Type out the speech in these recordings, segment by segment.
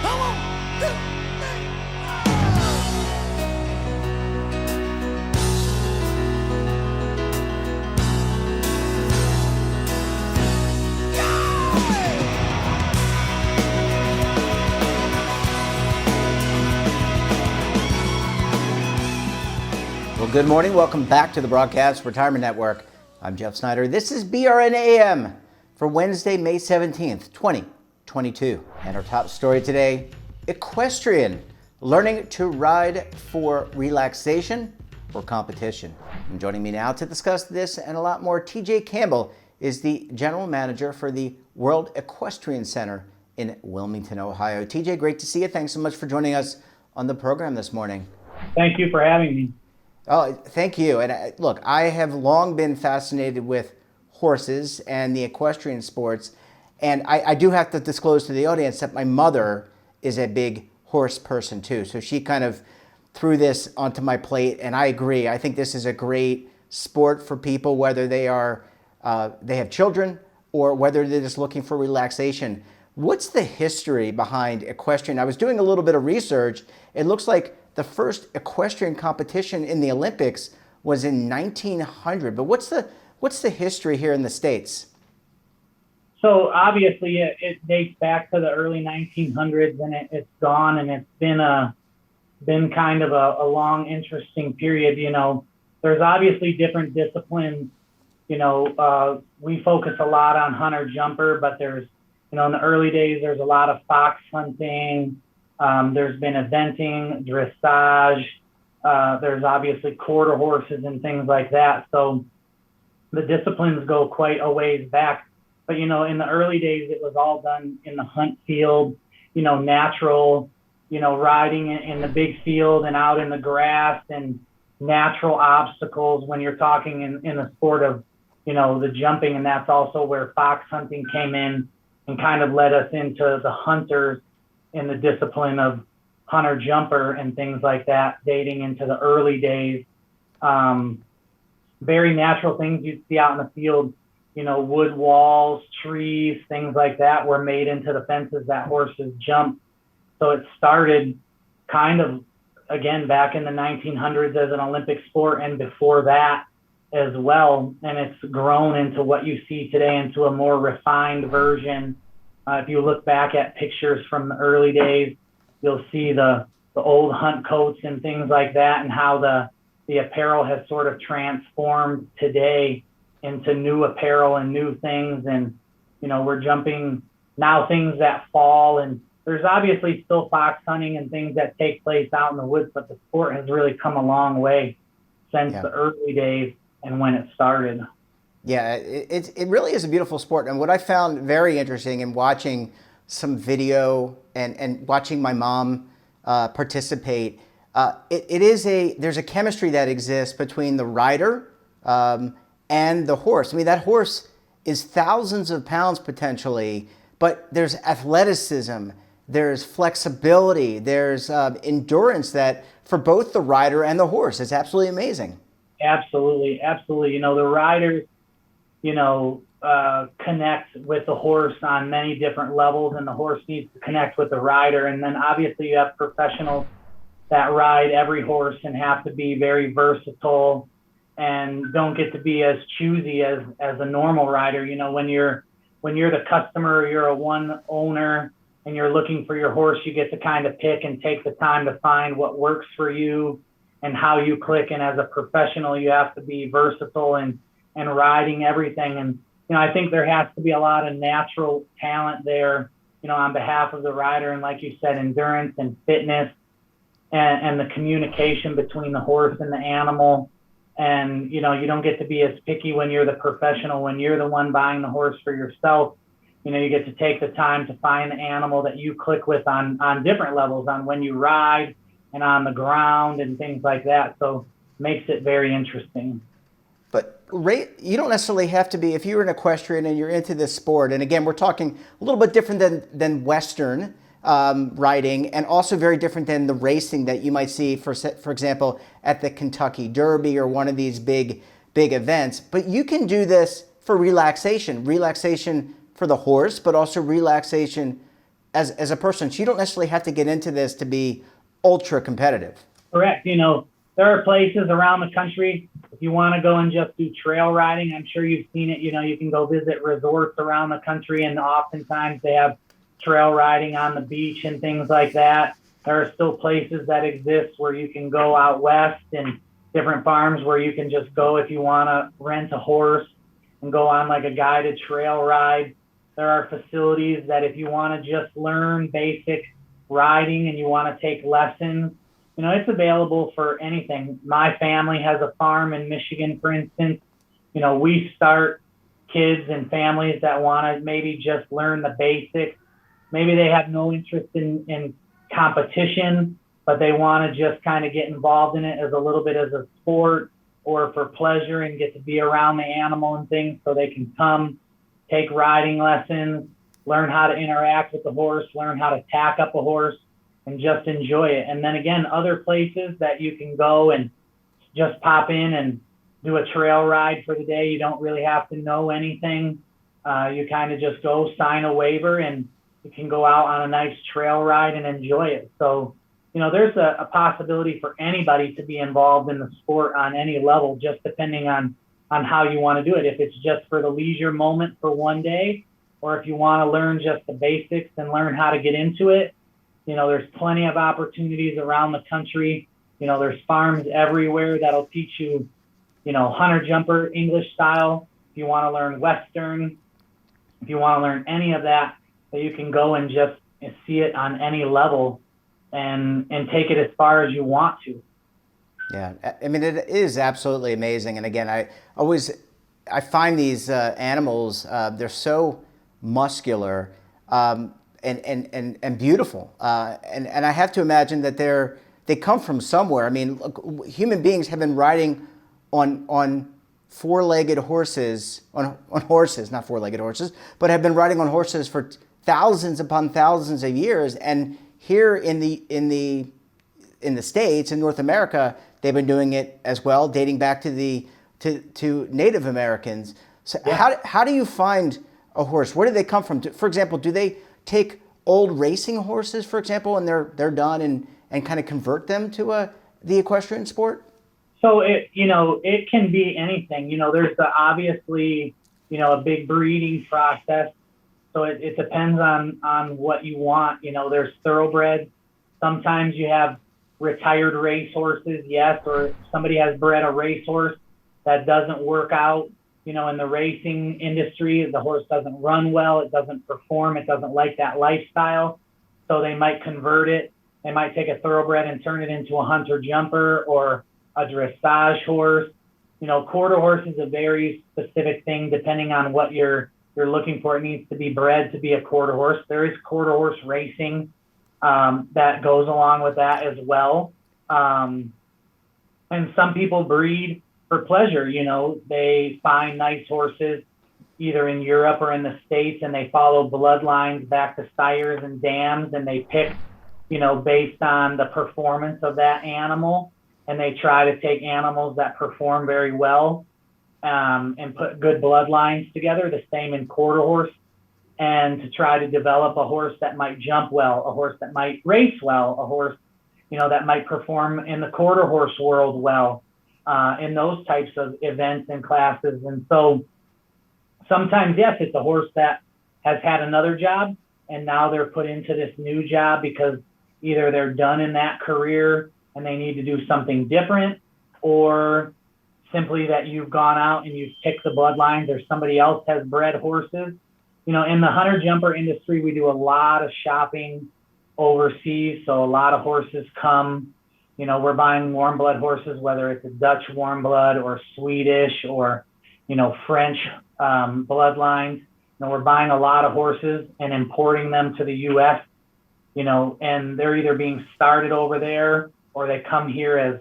Come on, 2, 3. Well, good morning. Welcome back to the Broadcast Retirement Network. I'm Jeff Snyder. This is BRN AM for Wednesday, May 17th, 2022. And our top story today, Equestrian, learning to ride for relaxation or competition. And joining me now to discuss this and a lot more, TJ Campbell is the General Manager for the World Equestrian Center in Wilmington, Ohio. TJ, great to see you. Thanks so much for joining us on the program this morning. Thank you for having me. Oh, thank you. And look, I have long been fascinated with horses and the equestrian sports. And I do have to disclose to the audience that my mother is a big horse person too. So she kind of threw this onto my plate, and I agree. I think this is a great sport for people, whether they have children or whether they're just looking for relaxation. What's the history behind equestrian? I was doing a little bit of research. It looks like the first equestrian competition in the Olympics was in 1900. But what's the history here in the States? So obviously it dates back to the early 1900s, and it's gone, and it's been kind of a long, interesting period. You know, there's obviously different disciplines. You know, we focus a lot on hunter jumper, but there's, you know, in the early days, there's a lot of fox hunting. There's been eventing, dressage. There's obviously quarter horses and things like that. So the disciplines go quite a ways back. But, you know, in the early days, it was all done in the hunt field, you know, natural, you know, riding in the big field and out in the grass, and natural obstacles when you're talking in the sport of, you know, the jumping. And that's also where fox hunting came in and kind of led us into the hunters in the discipline of hunter jumper and things like that, dating into the early days. Very natural things you'd see out in the field, you know, wood walls, trees, things like that were made into the fences that horses jumped. So it started kind of, again, back in the 1900s as an Olympic sport, and before that as well. And it's grown into what you see today, into a more refined version. If you look back at pictures from the early days, you'll see the old hunt coats and things like that, and how the apparel has sort of transformed today into new apparel and new things. And, you know, we're jumping now things that fall, and there's obviously still fox hunting and things that take place out in the woods, but the sport has really come a long way since the early days and when it started. Yeah, it really is a beautiful sport. And what I found very interesting in watching some video and watching my mom participate, there's a chemistry that exists between the rider and the horse. I mean, that horse is thousands of pounds potentially, but there's athleticism, there's flexibility, there's endurance that for both the rider and the horse. It's absolutely amazing. Absolutely, absolutely. You know, the riders, you know, connect with the horse on many different levels, and the horse needs to connect with the rider. And then obviously you have professionals that ride every horse and have to be very versatile and don't get to be as choosy as a normal rider. You know, when you're the customer, you're a one owner and you're looking for your horse, you get to kind of pick and take the time to find what works for you and how you click. And as a professional, you have to be versatile and riding everything. And, you know, I think there has to be a lot of natural talent there, you know, on behalf of the rider. And like you said, endurance and fitness and the communication between the horse and the animal. And, you know, you don't get to be as picky when you're the professional. When you're the one buying the horse for yourself, you know, you get to take the time to find the animal that you click with on different levels, on when you ride and on the ground and things like that. So makes it very interesting. But you don't necessarily have to be, if you're an equestrian and you're into this sport, and again, we're talking a little bit different than Western riding, and also very different than the racing that you might see, for example, at the Kentucky Derby or one of these big events. But you can do this for relaxation for the horse, but also relaxation as a person. So you don't necessarily have to get into this to be ultra competitive. Correct. You know, there are places around the country, if you want to go and just do trail riding, I'm sure you've seen it. You know, you can go visit resorts around the country, and oftentimes they have trail riding on the beach and things like that. There are still places that exist where you can go out west and different farms where you can just go if you want to rent a horse and go on like a guided trail ride. There are facilities that if you want to just learn basic riding and you want to take lessons, you know, it's available for anything. My family has a farm in Michigan, for instance. You know, we start kids and families that want to maybe just learn the basics. Maybe they have no interest in competition, but they want to just kind of get involved in it as a little bit as a sport or for pleasure and get to be around the animal and things, so they can come take riding lessons, learn how to interact with the horse, learn how to tack up a horse, and just enjoy it. And then again, other places that you can go and just pop in and do a trail ride for the day. You don't really have to know anything. You kind of just go sign a waiver and you can go out on a nice trail ride and enjoy it. So, you know, there's a possibility for anybody to be involved in the sport on any level, just depending on how you want to do it. If it's just for the leisure moment for one day, or if you want to learn just the basics and learn how to get into it, you know, there's plenty of opportunities around the country. You know, there's farms everywhere that'll teach you, you know, hunter jumper English style. If you want to learn Western, if you want to learn any of that, that you can go and just see it on any level and take it as far as you want to. Yeah, I mean, it is absolutely amazing. And again, I find these animals, they're so muscular and beautiful. And I have to imagine that they come from somewhere. I mean, look, human beings have been riding on four-legged horses, on horses, not four-legged horses, but have been riding on horses for thousands upon thousands of years. And here in the States, in North America, they've been doing it as well, dating back to Native Americans. So yeah. How do you find a horse? Where do they come from? For example, do they take old racing horses, for example, and they're done and kind of convert them to the equestrian sport? So it can be anything. You know, there's obviously, you know, a big breeding process. So it depends on what you want. You know, there's thoroughbreds. Sometimes you have retired race horses, yes, or somebody has bred a racehorse that doesn't work out, you know, in the racing industry. The horse doesn't run well, it doesn't perform, it doesn't like that lifestyle. So they might convert it. They might take a thoroughbred and turn it into a hunter jumper or a dressage horse. You know, quarter horse is a very specific thing depending on what you're looking for. It needs to be bred to be a quarter horse. There is quarter horse racing that goes along with that as well. And some people breed for pleasure. You know, they find nice horses either in Europe or in the States, and they follow bloodlines back to sires and dams, and they pick, you know, based on the performance of that animal, and they try to take animals that perform very well and put good bloodlines together. The same in quarter horse, and to try to develop a horse that might jump well, a horse that might race well, a horse, you know, that might perform in the quarter horse world well, in those types of events and classes. And so sometimes, yes, it's a horse that has had another job and now they're put into this new job because either they're done in that career and they need to do something different, or simply that you've gone out and you've picked the bloodlines or somebody else has bred horses. You know, in the hunter jumper industry, we do a lot of shopping overseas. So a lot of horses come, you know, we're buying warm blood horses, whether it's a Dutch warm blood or Swedish or, you know, French bloodlines. You know, we're buying a lot of horses and importing them to the U.S., you know, and they're either being started over there or they come here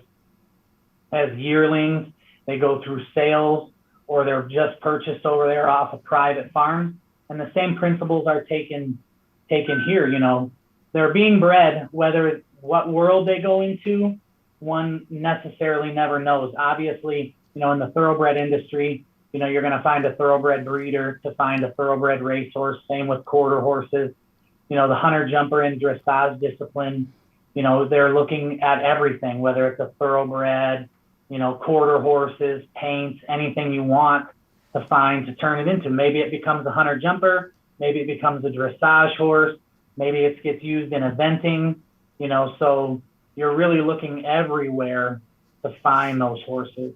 as yearlings. They go through sales or they're just purchased over there off a private farm. And the same principles are taken here. You know, they're being bred, whether what world they go into, one necessarily never knows. Obviously, you know, in the thoroughbred industry, you know, you're going to find a thoroughbred breeder to find a thoroughbred racehorse. Same with quarter horses. the hunter jumper and dressage discipline, they're looking at everything, whether it's a thoroughbred, quarter horses, paints, anything you want to find to turn it into. Maybe it becomes a hunter jumper, maybe it becomes a dressage horse, maybe it gets used in eventing, so you're really looking everywhere to find those horses.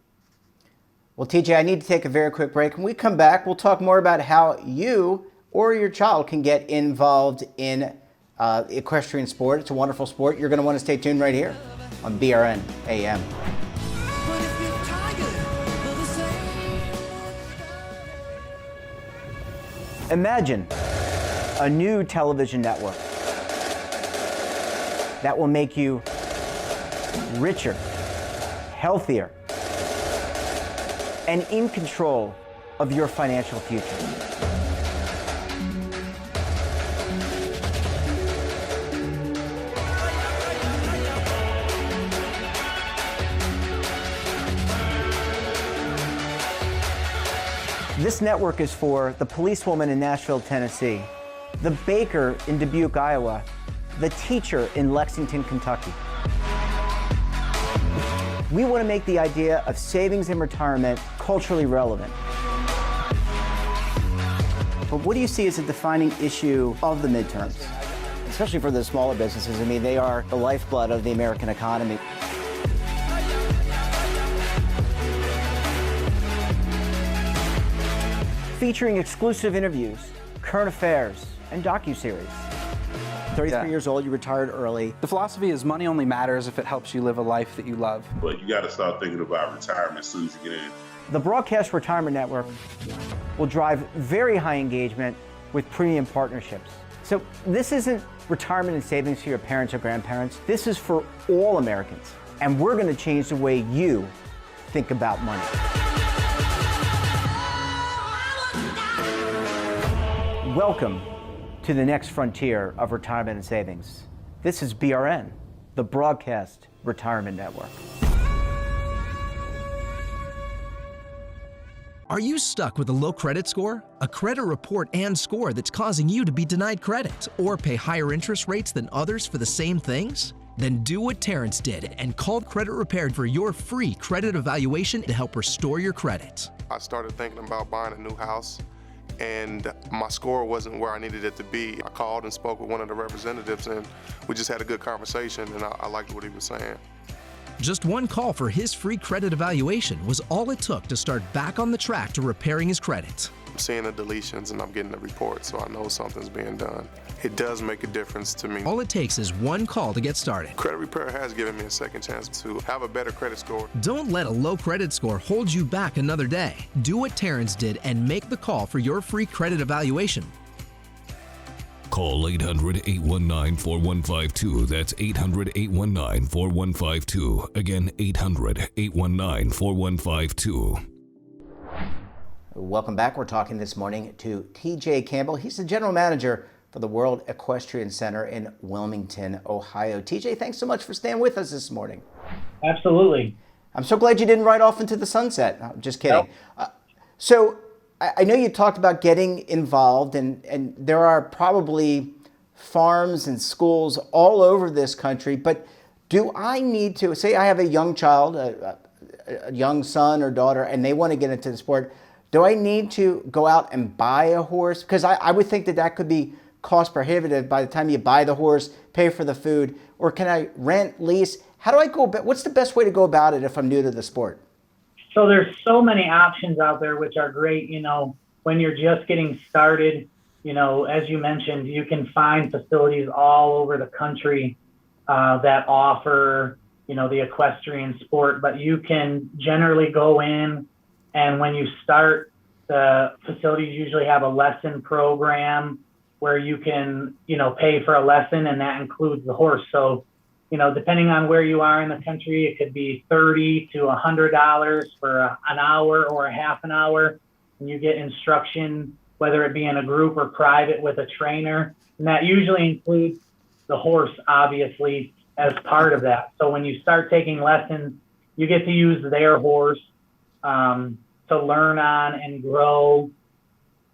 Well, TJ, I need to take a very quick break. When we come back, we'll talk more about how you or your child can get involved in equestrian sport. It's a wonderful sport. You're going to want to stay tuned right here on BRN AM. Imagine a new television network that will make you richer, healthier, and in control of your financial future. This network is for the policewoman in Nashville, Tennessee, the baker in Dubuque, Iowa, the teacher in Lexington, Kentucky. We want to make the idea of savings and retirement culturally relevant. But what do you see as a defining issue of the midterms, especially for the smaller businesses? I mean, they are the lifeblood of the American economy. Featuring exclusive interviews, current affairs, and docuseries. 33 years old, you retired early. The philosophy is money only matters if it helps you live a life that you love. But you got to start thinking about retirement as soon as you get in. The Broadcast Retirement Network will drive very high engagement with premium partnerships. So this isn't retirement and savings for your parents or grandparents. This is for all Americans. And we're going to change the way you think about money. Welcome to the next frontier of retirement and savings. This is BRN, the Broadcast Retirement Network. Are you stuck with a low credit score? A credit report and score that's causing you to be denied credit or pay higher interest rates than others for the same things? Then do what Terrence did and call Credit Repaired for your free credit evaluation to help restore your credit. I started thinking about buying a new house, and my score wasn't where I needed it to be. I called and spoke with one of the representatives, and we just had a good conversation, and I liked what he was saying. Just one call for his free credit evaluation was all it took to start back on the track to repairing his credit. I'm seeing the deletions and I'm getting the report, so I know something's being done. It does make a difference to me. All it takes is one call to get started. Credit Repair has given me a second chance to have a better credit score. Don't let a low credit score hold you back another day. Do what Terrence did and make the call for your free credit evaluation. Call 800-819-4152. That's 800-819-4152. Again, 800-819-4152. Welcome back. We're talking this morning to TJ Campbell. He's the general manager for the World Equestrian Center in Wilmington, Ohio. TJ, thanks so much for staying with us this morning. Absolutely. I'm so glad you didn't ride off into the sunset. I'm just kidding. No. So I know you talked about getting involved, and there are probably farms and schools all over this country, but do I need to, say I have a young child, a young son or daughter, and they want to get into the sport, do I need to go out and buy a horse? Because I would think that could be cost prohibitive by the time you buy the horse, pay for the food, or can I rent, lease? How do I go about, what's the best way to go about it if I'm new to the sport? So there's so many options out there, which are great. When you're just getting started, as you mentioned, you can find facilities all over the country that offer, the equestrian sport, but you can generally go in, and when you start, the facilities usually have a lesson program where you can, pay for a lesson, and that includes the horse. So, depending on where you are in the country, it could be $30 to $100 for an hour or a half an hour. And you get instruction, whether it be in a group or private with a trainer. And that usually includes the horse, obviously, as part of that. So when you start taking lessons, you get to use their horse to learn on and grow.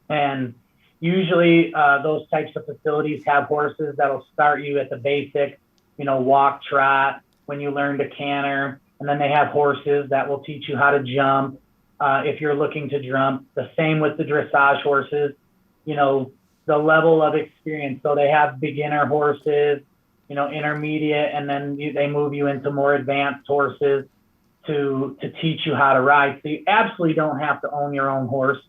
And, usually those types of facilities have horses that'll start you at the basic, walk, trot, when you learn to canter. And then they have horses that will teach you how to jump if you're looking to jump. The same with the dressage horses, the level of experience. So they have beginner horses, intermediate, and then they move you into more advanced horses to teach you how to ride. So you absolutely don't have to own your own horse.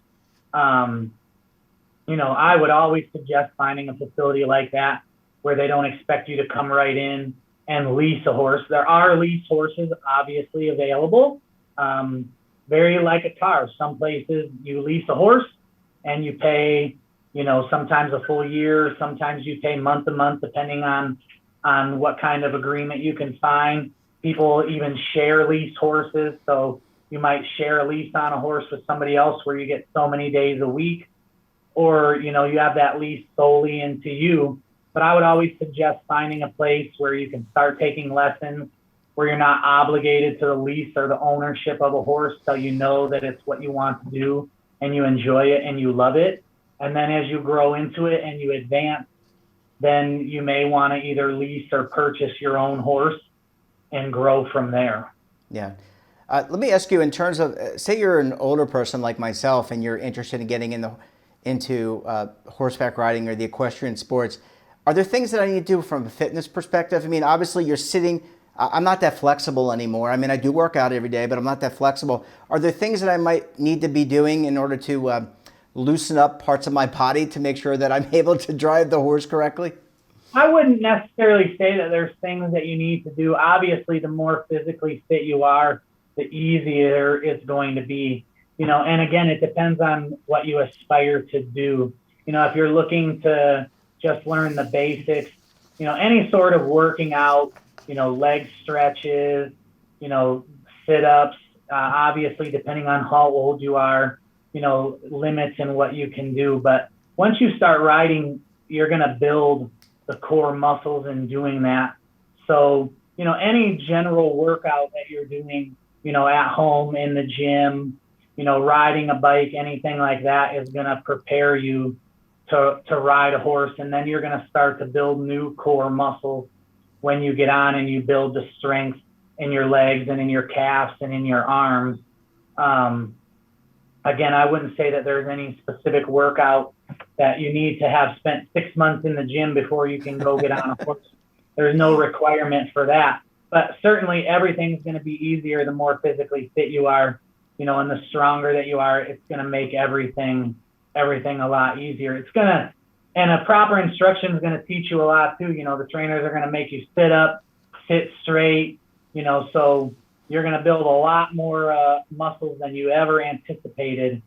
I would always suggest finding a facility like that where they don't expect you to come right in and lease a horse. There are lease horses obviously available, very like a car. Some places you lease a horse and you pay, sometimes a full year, sometimes you pay month to month, depending on what kind of agreement you can find. People even share lease horses. So you might share a lease on a horse with somebody else where you get so many days a week, or, you have that lease solely into you. But I would always suggest finding a place where you can start taking lessons, where you're not obligated to the lease or the ownership of a horse, so you know that it's what you want to do and you enjoy it and you love it. And then as you grow into it and you advance, then you may want to either lease or purchase your own horse and grow from there. Yeah. Let me ask you, in terms of, say you're an older person like myself and you're interested in getting into horseback riding or the equestrian sports, are there things that I need to do from a fitness perspective? I mean, obviously you're sitting, I'm not that flexible anymore. I mean, I do work out every day, but I'm not that flexible. Are there things that I might need to be doing in order to loosen up parts of my body to make sure that I'm able to drive the horse correctly? I wouldn't necessarily say that there's things that you need to do. Obviously, the more physically fit you are, the easier it's going to be. And again, it depends on what you aspire to do. If you're looking to just learn the basics, any sort of working out, leg stretches, sit-ups, obviously, depending on how old you are, limits in what you can do. But once you start riding, you're going to build the core muscles in doing that. So, any general workout that you're doing, at home, in the gym, riding a bike, anything like that is going to prepare you to ride a horse. And then you're going to start to build new core muscles when you get on and you build the strength in your legs and in your calves and in your arms. Again, I wouldn't say that there's any specific workout that you need to have spent 6 months in the gym before you can go get on a horse. There's no requirement for that. But certainly everything's going to be easier the more physically fit you are, and the stronger that you are. It's going to make everything a lot easier. And a proper instruction is going to teach you a lot too. The trainers are going to make you sit up, sit straight, so you're going to build a lot more muscles than you ever anticipated.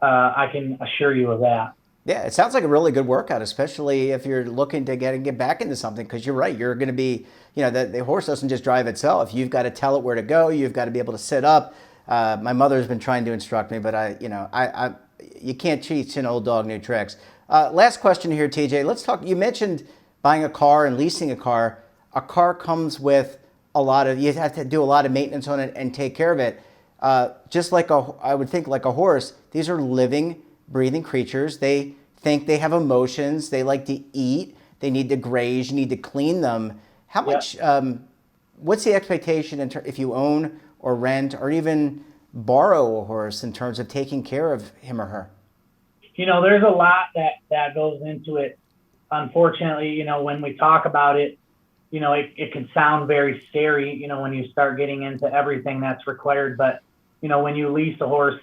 I can assure you of that. Yeah, it sounds like a really good workout, especially if you're looking to get back into something, because you're right. You're going to be, the horse doesn't just drive itself. You've got to tell it where to go. You've got to be able to sit up. My mother's been trying to instruct me, but you can't teach an old dog new tricks. Last question here, TJ. Let's talk. You mentioned buying a car and leasing a car. A car comes with you have to do a lot of maintenance on it and take care of it. Just like I would think like a horse, these are living, breathing creatures. They think, they have emotions. They like to eat. They need to graze. You need to clean them. How much, what's the expectation if you own or rent or even borrow a horse in terms of taking care of him or her? There's a lot that goes into it. Unfortunately, when we talk about it, it can sound very scary, when you start getting into everything that's required. But, when you lease a horse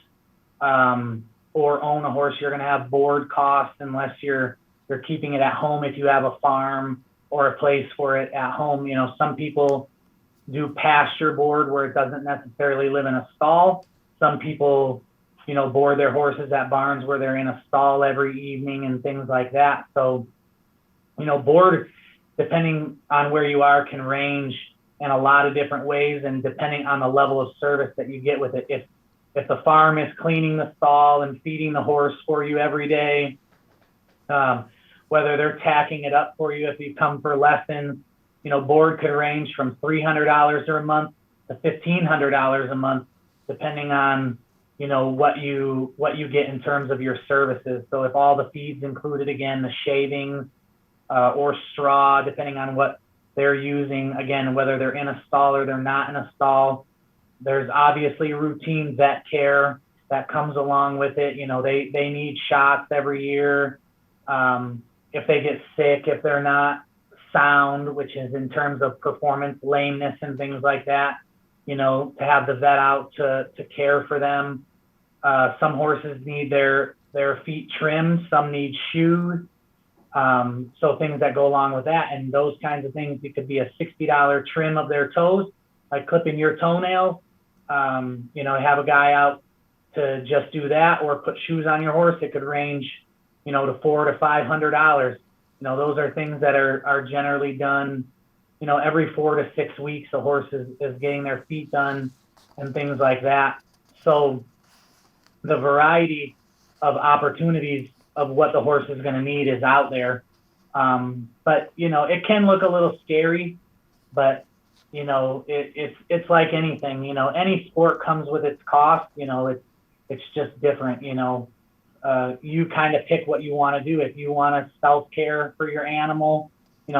or own a horse, you're going to have board costs unless you're keeping it at home. If you have a farm or a place for it at home, some people do pasture board where it doesn't necessarily live in a stall. Some people, board their horses at barns where they're in a stall every evening and things like that. So, board, depending on where you are, can range in a lot of different ways, and depending on the level of service that you get with it. If the farm is cleaning the stall and feeding the horse for you every day, whether they're tacking it up for you if you come for lessons, board could range from $300 a month to $1,500 a month, depending on, what you get in terms of your services. So if all the feed's included, again, the shavings or straw, depending on what they're using, again, whether they're in a stall or they're not in a stall. There's obviously routine vet care that comes along with it. They need shots every year. If they get sick, if they're not sound, which is in terms of performance, lameness and things like that, to have the vet out to care for them. Some horses need their feet trimmed, some need shoes. So things that go along with that, and those kinds of things, it could be a $60 trim of their toes, like clipping your toenails. Have a guy out to just do that, or put shoes on your horse. It could range, to $400 to $500. Those are things that are generally done, every 4 to 6 weeks. A horse is getting their feet done and things like that. So the variety of opportunities of what the horse is going to need is out there. But, it can look a little scary, but, it's like anything, any sport comes with its cost. It's just different. You kind of pick what you want to do. If you want to self-care for your animal,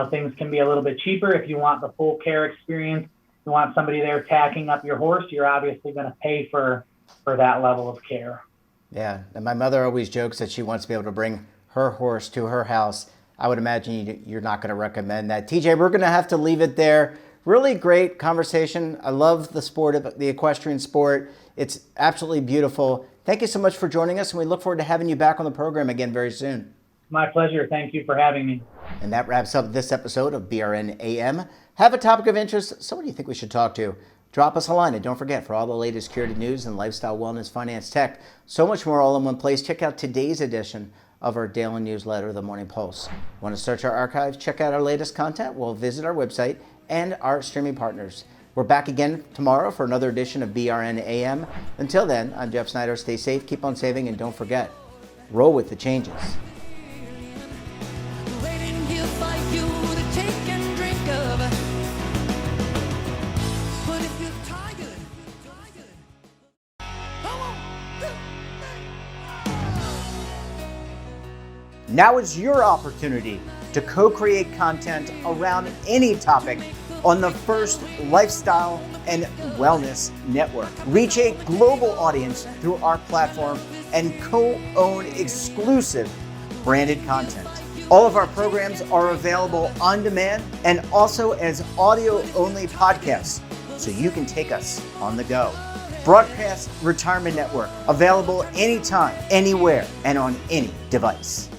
things can be a little bit cheaper. If you want the full care experience, you want somebody there tacking up your horse, you're obviously going to pay for that level of care. Yeah, and my mother always jokes that she wants to be able to bring her horse to her house. I would imagine you're not going to recommend that. TJ, we're going to have to leave it there. Really great conversation. I love the sport of the equestrian sport. It's absolutely beautiful. Thank you so much for joining us, and we look forward to having you back on the program again very soon. My pleasure. Thank you for having me. And that wraps up this episode of BRN AM. Have a topic of interest? Someone you think we should talk to? Drop us a line, and don't forget, for all the latest security news and lifestyle, wellness, finance, tech, so much more all in one place, check out today's edition of our daily newsletter, The Morning Pulse. Want to search our archives, check out our latest content? Well, visit our website and our streaming partners. We're back again tomorrow for another edition of BRN AM. Until then, I'm Jeff Snyder. Stay safe, keep on saving, and don't forget, roll with the changes. Now is your opportunity to co-create content around any topic on the First Lifestyle and Wellness Network. Reach a global audience through our platform and co-own exclusive branded content. All of our programs are available on demand and also as audio-only podcasts, so you can take us on the go. Broadcast Retirement Network, available anytime, anywhere, and on any device.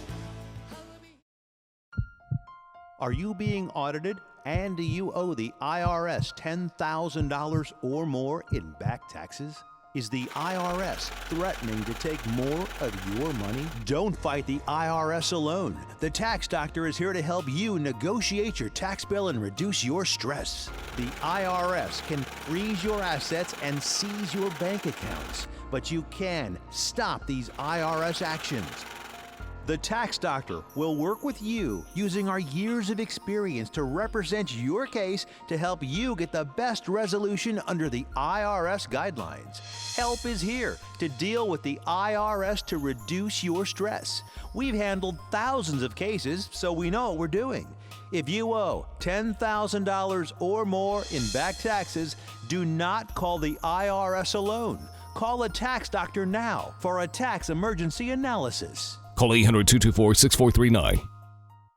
Are you being audited and do you owe the IRS $10,000 or more in back taxes? Is the IRS threatening to take more of your money? Don't fight the IRS alone. The Tax Doctor is here to help you negotiate your tax bill and reduce your stress. The IRS can freeze your assets and seize your bank accounts, but you can stop these IRS actions. The Tax Doctor will work with you using our years of experience to represent your case to help you get the best resolution under the IRS guidelines. Help is here to deal with the IRS to reduce your stress. We've handled thousands of cases, so we know what we're doing. If you owe $10,000 or more in back taxes, do not call the IRS alone. Call a Tax Doctor now for a tax emergency analysis. Call 800-224-6439.